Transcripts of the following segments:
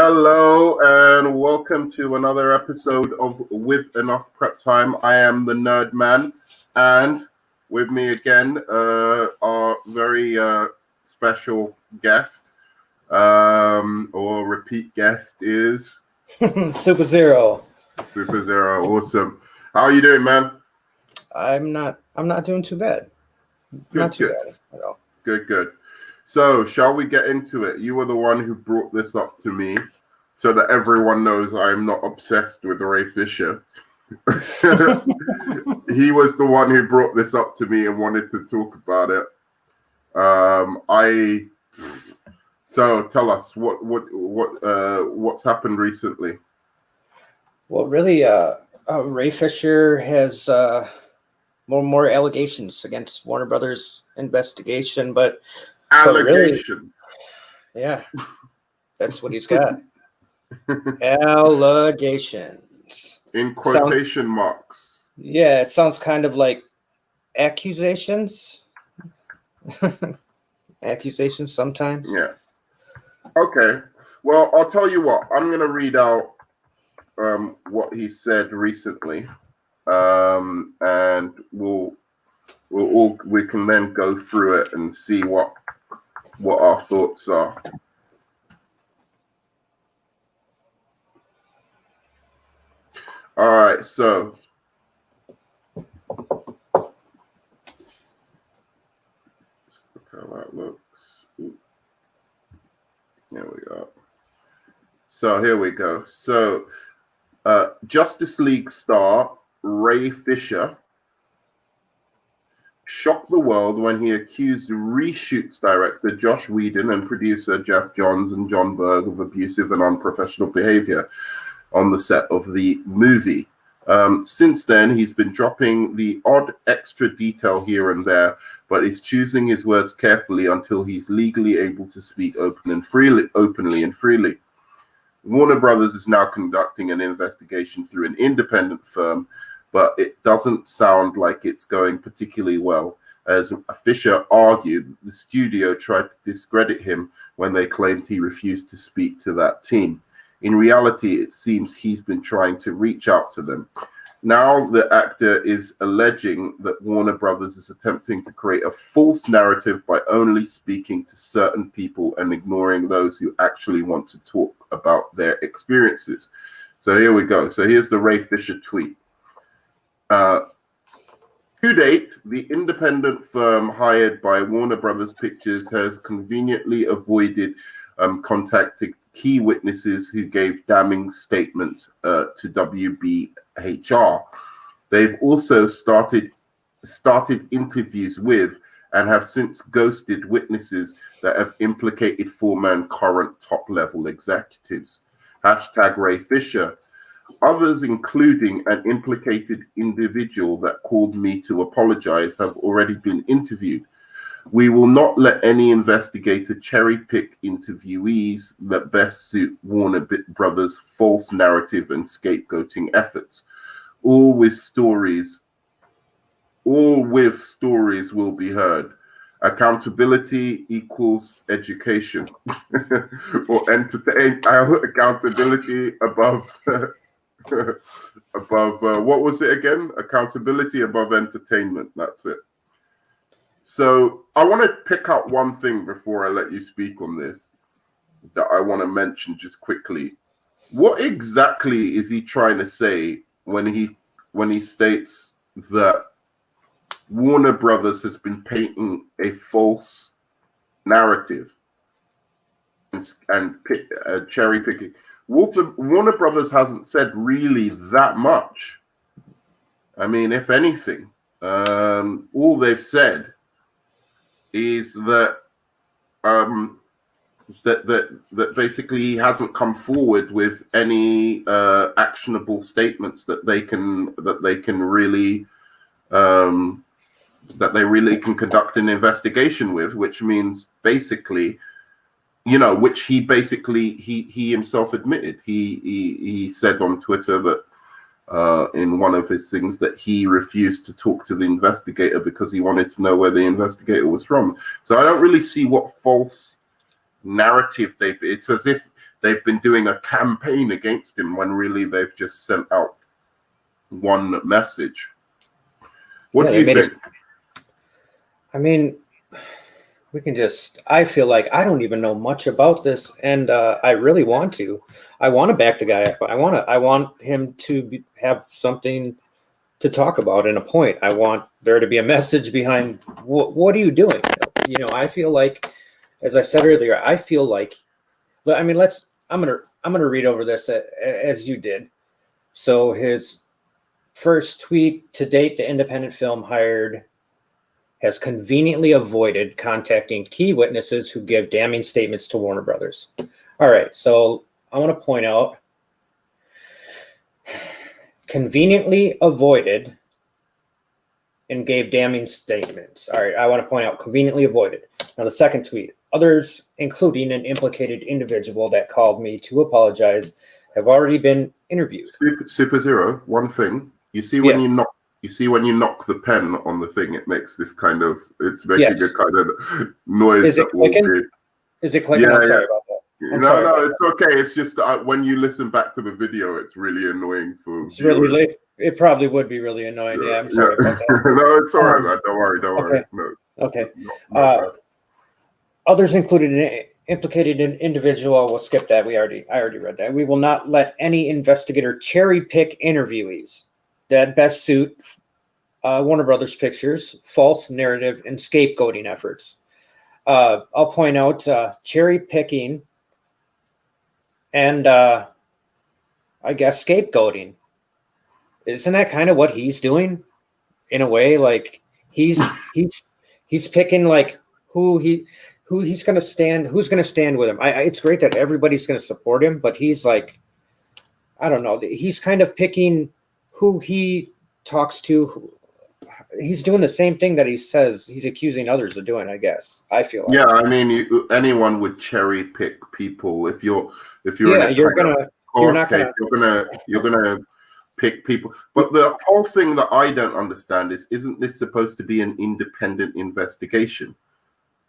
Hello and welcome to another episode of With Enough Prep Time. I am the Nerd Man, and with me again, our very special guest, or repeat guest is Super Zero. Super Zero. Awesome. How are you doing, man? I'm not doing too bad. Not too bad at all. Good. So, shall we get into it? You were the one who brought this up to me, so that everyone knows I'm not obsessed with Ray Fisher. He was the one who brought this up to me and wanted to talk about it. So tell us what's happened recently. Well, really, Ray Fisher has more allegations against Warner Brothers investigation, but allegations. Really, yeah, that's what he's got. Allegations in quotation marks. Yeah, it sounds kind of like accusations. Accusations sometimes. Yeah. Okay. Well, I'll tell you what. I'm going to read out what he said recently, and we can then go through it and see what our thoughts are. All right, so look how that looks. There we go. So here we go. So Justice League star Ray Fisher shocked the world when he accused Reshoots director Joss Whedon and producer Geoff Johns and Jon Berg of abusive and unprofessional behavior on the set of the movie. Since then, he's been dropping the odd extra detail here and there, but he's choosing his words carefully until he's legally able to speak openly and freely. Warner Brothers is now conducting an investigation through an independent firm, but it doesn't sound like it's going particularly well. As Fisher argued, the studio tried to discredit him when they claimed he refused to speak to that team. In reality, it seems he's been trying to reach out to them. Now the actor is alleging that Warner Brothers is attempting to create a false narrative by only speaking to certain people and ignoring those who actually want to talk about their experiences. So here we go. So here's the Ray Fisher tweet. To date, the independent firm hired by Warner Brothers Pictures has conveniently avoided contacting key witnesses who gave damning statements to WBHR. They've also started interviews with and have since ghosted witnesses that have implicated former and current top-level executives. Hashtag Ray Fisher. Others, including an implicated individual that called me to apologize, have already been interviewed. We will not let any investigator cherry-pick interviewees that best suit Warner Brothers' false narrative and scapegoating efforts. All with stories will be heard. Accountability equals education. Or accountability above what was it again? Accountability above entertainment. That's it. So I want to pick out one thing before I let you speak on this that I want to mention just quickly. What exactly is he trying to say when he states that Warner Brothers has been painting a false narrative and cherry picking? Warner Brothers hasn't said really that much. I mean, if anything, all they've said is that that basically he hasn't come forward with any actionable statements that they really can conduct an investigation with, which means basically, which he himself admitted. He said on Twitter that in one of his things that he refused to talk to the investigator because he wanted to know where the investigator was from. So I don't really see what false narrative it's as if they've been doing a campaign against him when really they've just sent out one message. What do you think? I mean, we can just, I feel like I don't even know much about this, and I really want to. I want to back the guy up. I want him to have something to talk about and a point. I want there to be a message behind what are you doing? You know, I feel like, as I said earlier, I feel like, I mean, I'm gonna read over this as you did. So his first tweet: to date, the independent film has conveniently avoided contacting key witnesses who give damning statements to Warner Brothers. All right, so I want to point out, conveniently avoided and gave damning statements. All right, I want to point out conveniently avoided. Now the second tweet: others, including an implicated individual that called me to apologize, have already been interviewed. Super Zero, one thing. You see when you knock the pen on the thing, it makes this kind of, it's making a kind of noise. Is it clicking? Is it clicking? Yeah, I'm sorry about that. No, it's okay. It's just when you listen back to the video, it's really annoying for it's viewers. Really late. It probably would be really annoying. Yeah, I'm sorry about that. No, it's all right, man. Don't worry. No. Okay. Others included an implicated individual. We'll skip that. I already read that. We will not let any investigator cherry pick interviewees that best suit Warner Brothers Pictures' false narrative and scapegoating efforts. I'll point out cherry picking and I guess scapegoating. Isn't that kind of what he's doing in a way? Like he's picking like who's going to stand with him. It's great that everybody's going to support him, but he's like, I don't know. He's kind of picking who he talks to. He's doing the same thing that he says he's accusing others of doing, I guess. I feel like. Yeah, I mean, anyone would cherry pick people. If you're you're gonna pick people. But the whole thing that I don't understand is, isn't this supposed to be an independent investigation?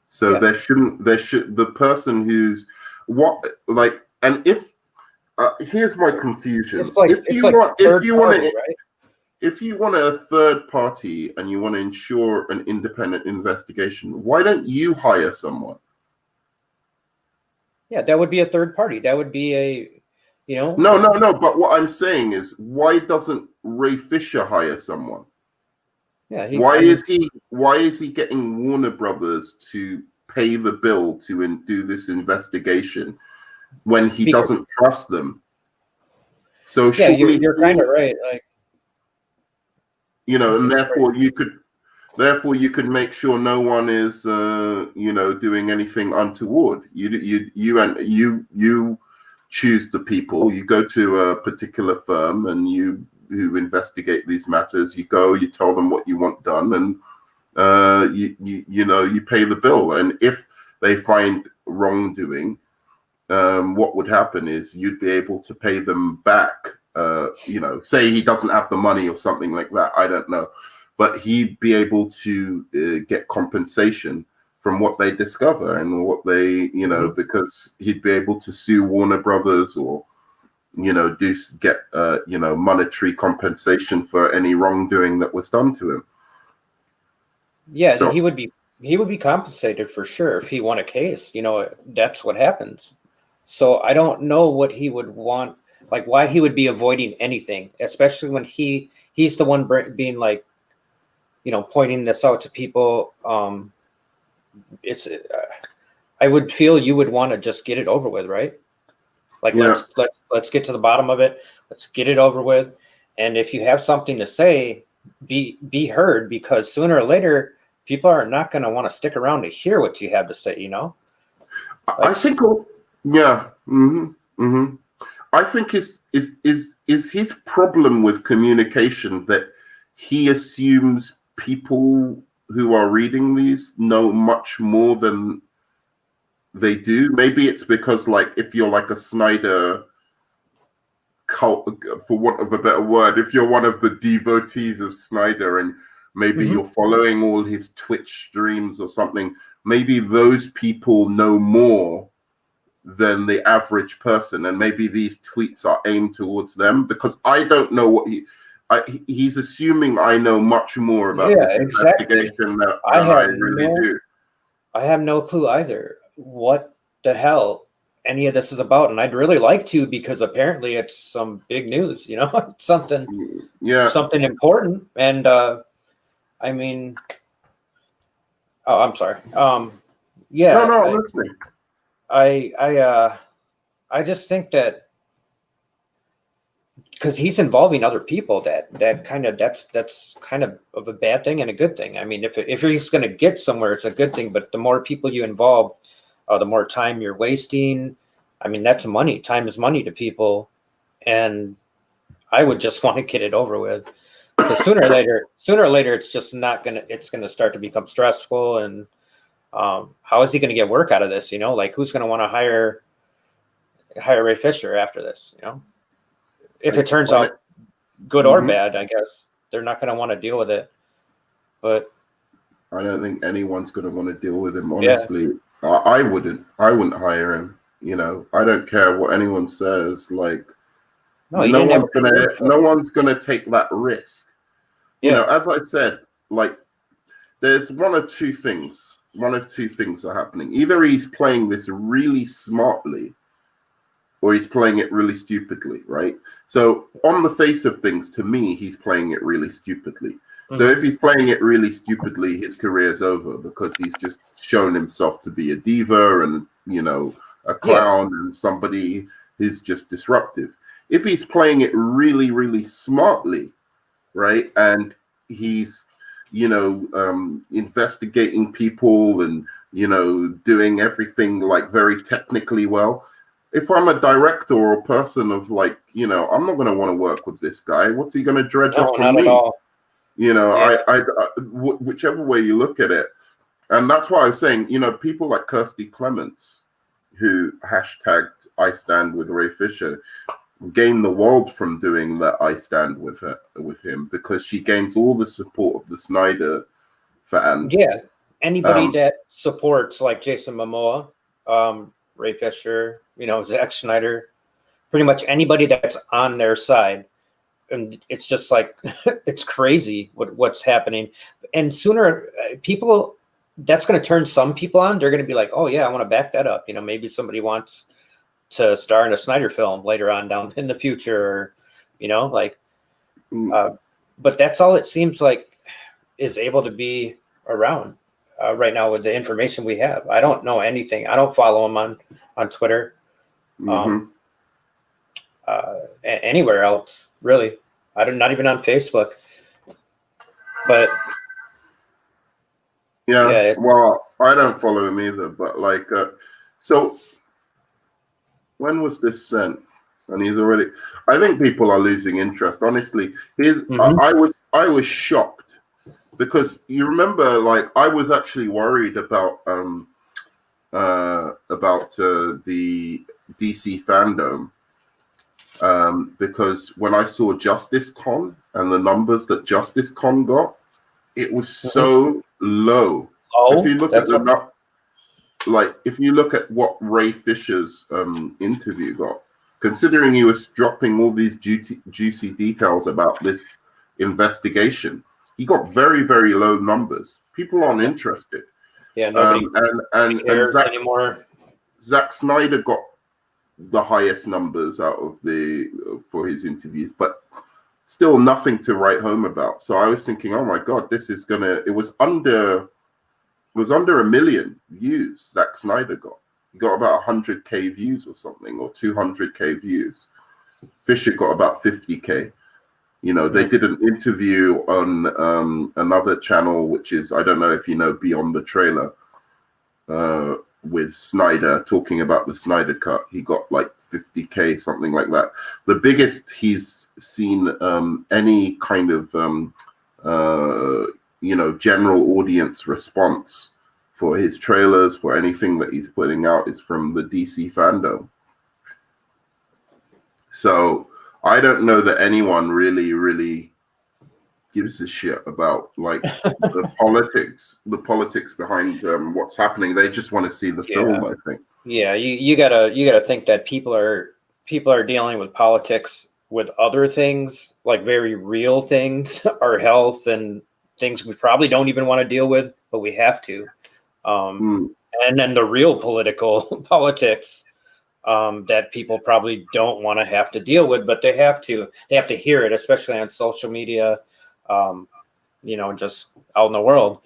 So there should the person who's and if here's my confusion. If you want a third party and you want to ensure an independent investigation, why don't you hire someone? Yeah, that would be a third party. That would be a, No. But what I'm saying is, why doesn't Ray Fisher hire someone? Yeah. Why is he getting Warner Brothers to pay the bill to do this investigation when he doesn't trust them? So yeah, you're kind of right. Like, and therefore you could make sure no one is doing anything untoward. You choose the people. You go to a particular firm and who investigate these matters. You tell them what you want done, and you pay the bill. And if they find wrongdoing, what would happen is you'd be able to pay them back. Say he doesn't have the money or something like that. I don't know, but he'd be able to get compensation from what they discover and what they, because he'd be able to sue Warner Brothers or, get monetary compensation for any wrongdoing that was done to him. Yeah, so he would be compensated for sure if he won a case. That's what happens. So I don't know what he would want. Like why he would be avoiding anything, especially when he's the one being like, pointing this out to people. I would feel you would want to just get it over with, right? Like let's get to the bottom of it. Let's get it over with. And if you have something to say, be heard, because sooner or later people are not going to want to stick around to hear what you have to say. I think, yeah. Mm-hmm. Mm-hmm. I think is his problem with communication that he assumes people who are reading these know much more than they do. Maybe it's because, like, if you're like a Snyder cult, for want of a better word, if you're one of the devotees of Snyder and maybe you're following all his Twitch streams or something, maybe those people know more than the average person, and maybe these tweets are aimed towards them, because I don't know what he's assuming I know much more about this investigation than I really do. I have no clue either what the hell any of this is about, and I'd really like to, because apparently it's some big news, you know, it's something important. And I mean, oh, I'm sorry. Yeah. No, I'm listening. I just think that because he's involving other people, that's kind of a bad thing and a good thing. I mean, if he's going to get somewhere, it's a good thing. But the more people you involve, the more time you're wasting. I mean, that's money. Time is money to people, and I would just want to get it over with, because sooner or later, it's just not gonna. It's gonna start to become stressful. And how is he going to get work out of this? You know, like, who's going to want to hire Ray Fisher after this? You know, if it turns out good or bad, I guess they're not going to want to deal with it. But I don't think anyone's going to want to deal with him. Honestly, I wouldn't hire him. You know, I don't care what anyone says. Like, no one's gonna take that risk. You know, as I said, like, there's one of two things are happening. Either he's playing this really smartly, or he's playing it really stupidly, right? So on the face of things, to me, he's playing it really stupidly. Mm-hmm. So if he's playing it really stupidly, his career's over, because he's just shown himself to be a diva and, you know, a clown and somebody who's just disruptive. If he's playing it really, really smartly, right, and he's, you know, investigating people and, you know, doing everything like very technically well. If I'm a director or a person of, like, you know, I'm not going to want to work with this guy. What's he going to dredge up from me? At all. You know, whichever way you look at it. And that's why I was saying, you know, people like Kirstie Clements, who hashtagged I Stand With Ray Fisher, gain the world from doing that I Stand With him, because she gains all the support of the Snyder fans. Yeah, anybody that supports, like, Jason Momoa, Ray Fisher, you know, Zack Snyder, pretty much anybody that's on their side. And it's just like, it's crazy what's happening. And sooner people, that's going to turn some people on. They're going to be like, oh yeah, I want to back that up. You know, maybe somebody wants to star in a Snyder film later on down in the future, or, you know, like, but that's all it seems like is able to be around right now with the information we have. I don't know anything. I don't follow him on Twitter, anywhere else, really. Not even on Facebook. But well, I don't follow him either. But like, so when was this sent? And he's already. I think people are losing interest. Honestly, I was shocked, because you remember, like, I was actually worried about the DC fandom, because when I saw Justice Con and the numbers that Justice Con got, it was so low. If you look at if you look at what Ray Fisher's interview got, considering he was dropping all these juicy details about this investigation, he got very, very low numbers. People aren't interested. Yeah, nobody cares anymore. Zack Snyder got the highest numbers out of for his interviews, but still nothing to write home about. So I was thinking, oh my God, it was under 1 million views. Zack Snyder got about 100K views or something, or 200K views. Fisher got about 50K. You know, they did an interview on another channel, which is, I don't know if you know, Beyond the Trailer, with Snyder, talking about the Snyder Cut. He got like 50K, something like that. The biggest he's seen any kind of general audience response for his trailers, for anything that he's putting out, is from the DC fandom. So I don't know that anyone really, really gives a shit about, like, the politics behind what's happening. They just want to see the film, I think. Yeah, you gotta think that people are dealing with politics with other things, like very real things, our health and things we probably don't even want to deal with, but we have to. Um, Mm, and then the real political politics that people probably don't want to have to deal with, but they have to. They have to hear it, especially on social media, um, just out in the world.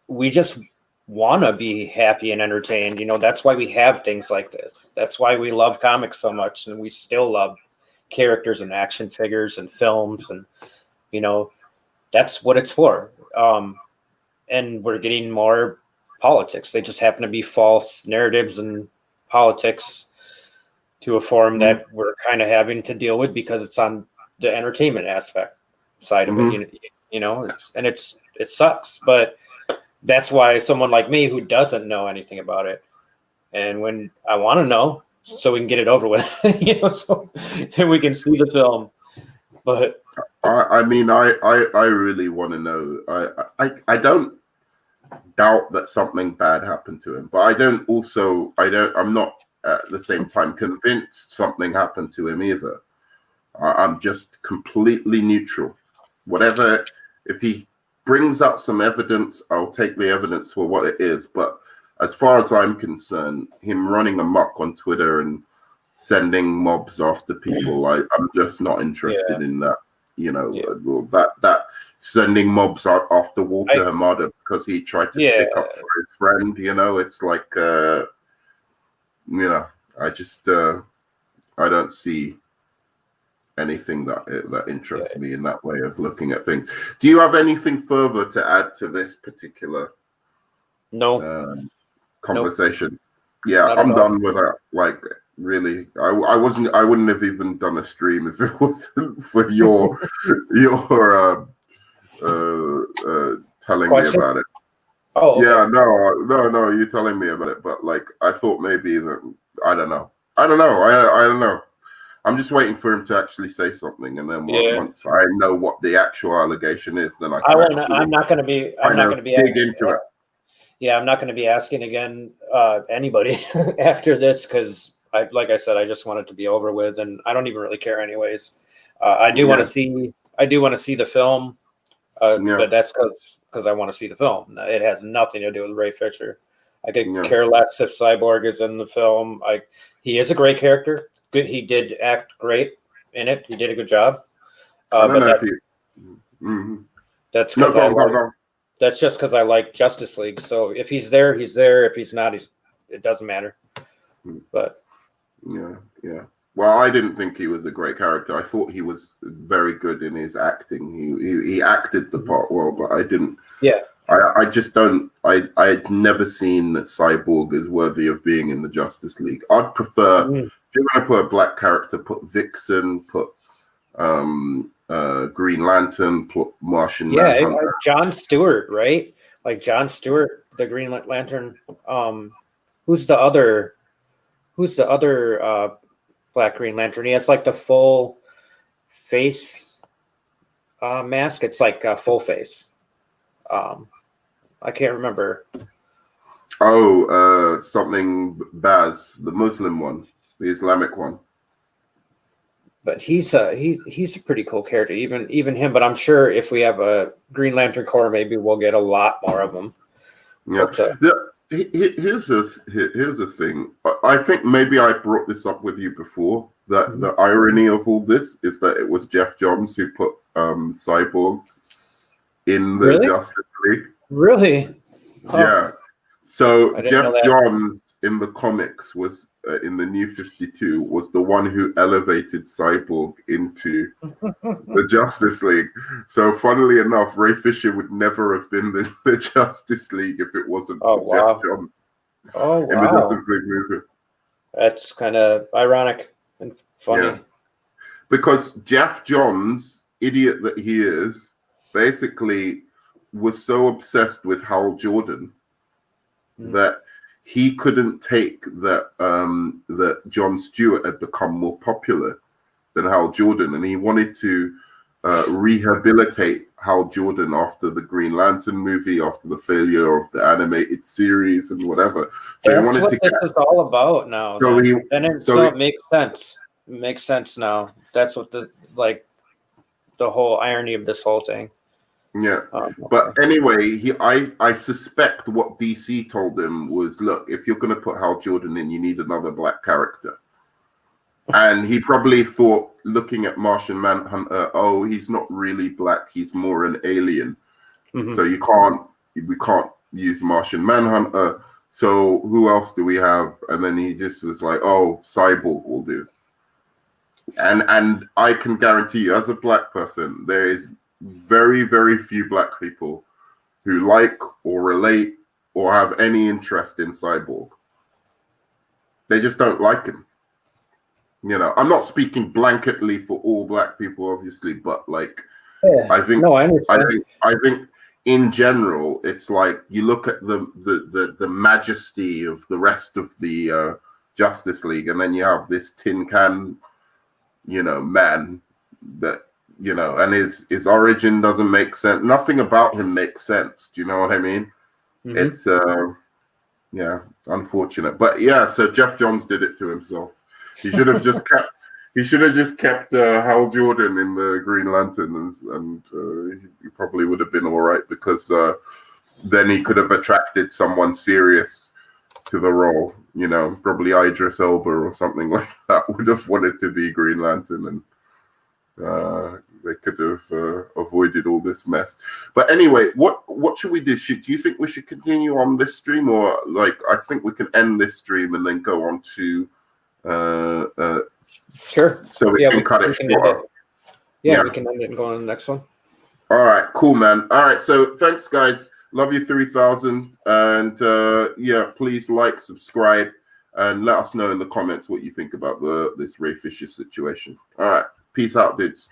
We just want to be happy and entertained. That's why we have things like this. That's why we love comics so much, and we still love characters and action figures and films, and you know that's what it's for. And we're getting more politics. They just happen to be false narratives and politics to a form mm, that we're kind of having to deal with because it's on the entertainment aspect side of it. mhm. It sucks, but that's why someone like me who doesn't know anything about it, and when I want to know, so we can get it over with, so then we can see the film. But I mean, I really want to know. I don't doubt that something bad happened to him, but I'm not at the same time convinced something happened to him either. I'm just completely neutral. Whatever, if he brings up some evidence, I'll take the evidence for what it is. But as far as I'm concerned, him running amok on Twitter and sending mobs after people, I'm just not interested yeah, in that. yeah, That sending mobs out after Walter I Hamada because he tried to yeah, stick up for his friend. It's like, I just I don't see anything that interests yeah. me in that way of looking at things. Do you have anything further to add to this particular No, um, nope, conversation? Yeah, not at I'm all. done with that. Like, really, I wouldn't have even done a stream if it wasn't for your telling me Question? about it. Oh, okay. Yeah, no, you're telling me about it, but like, I thought maybe that I don't know. I don't know. I'm just waiting for him to actually say something, and then Yeah, once I know what the actual allegation is, then I I can won't. actually I'm kind not of going to be. dig into it. Yeah, I'm not going to be asking again anybody after this because, like I said, I just want it to be over with, and I don't even really care anyways. I do want to Yeah, see. I do want to see the film, yeah, but that's because I want to see the film. It has nothing to do with Ray Fisher. I could yeah. care less if Cyborg is in the film. He is a great character. Good, he did act great in it. He did a good job. I don't But know if you. Mhm. that's No, because go I on, go on, like. go on. That's just because I like Justice League. So if he's there, he's there. If he's not, it doesn't matter. Mm, But yeah, yeah. Well, I didn't think he was a great character. I thought he was very good in his acting. He acted the part well, but I didn't. yeah, I just don't. I'd never seen that Cyborg is worthy of being in the Justice League. I'd prefer, mm, if you're going to put a black character, put Vixen, put Green Lantern, put Martian yeah, Manhunter. John Stewart, right? Like John Stewart, the Green Lantern. Who's the other? Who's the other Black Green Lantern? He has like the full face mask. It's like a full face. I can't remember. Oh, something Baz, the Muslim one, the Islamic one. But he's a pretty cool character, even him. But I'm sure if we have a Green Lantern Corps, maybe we'll get a lot more of them. Yeah. But Here's a thing. I think maybe I brought this up with you before. That the irony of all this is that it was Jeff Johns who put Cyborg in the really, Justice League. really, huh. Yeah. So I didn't know Jeff that. Johns in the comics was in the New 52 was the one who elevated Cyborg into the Justice League. So funnily enough, Ray Fisher would never have been the Justice League if it wasn't Oh for Jeff wow! Johns Oh in the wow! Justice League movie. That's kind of ironic and funny. Yeah. Because Jeff Johns, idiot that he is, basically was so obsessed with Hal Jordan that he couldn't take that that John Stewart had become more popular than Hal Jordan, and he wanted to rehabilitate Hal Jordan after the Green Lantern movie, after the failure of the animated series and whatever. So he That's wanted what to this get. is all about now. So he. So it makes sense. It makes sense now. That's what the whole irony of this whole thing. Yeah, but anyway, I suspect what DC told him was, look, if you're going to put Hal Jordan in, you need another black character. And he probably thought, looking at Martian Manhunter, oh, he's not really black, he's more an alien. Mm-hmm. So we can't use Martian Manhunter. So who else do we have? And then he just was like, oh, Cyborg will do. And I can guarantee you, as a black person, there is very, very few black people who like or relate or have any interest in Cyborg. They just don't like him. You know, I'm not speaking blanketly for all black people, obviously, but like, yeah. I think in general, it's like you look at the majesty of the rest of the Justice League, and then you have this tin can, you know, man that, you know, and his origin doesn't make sense. Nothing about him makes sense. Do you know what I mean? Mm-hmm. It's yeah, unfortunate, but yeah. So Jeff Johns did it to himself. He should have just kept. He should have just kept Hal Jordan in the Green Lantern, and he probably would have been all right, because then he could have attracted someone serious to the role. You know, probably Idris Elba or something like that would have wanted to be Green Lantern, and they could have avoided all this mess. But anyway, what should we do? Do you think we should continue on this stream, or like I think we can end this stream and then go on to sure. So we can cut it short. Yeah, we can end it and go on to the next one. All right, cool, man. All right, so thanks, guys. Love you 3000, and yeah, please like, subscribe, and let us know in the comments what you think about this Ray Fisher situation. All right, peace out, dudes.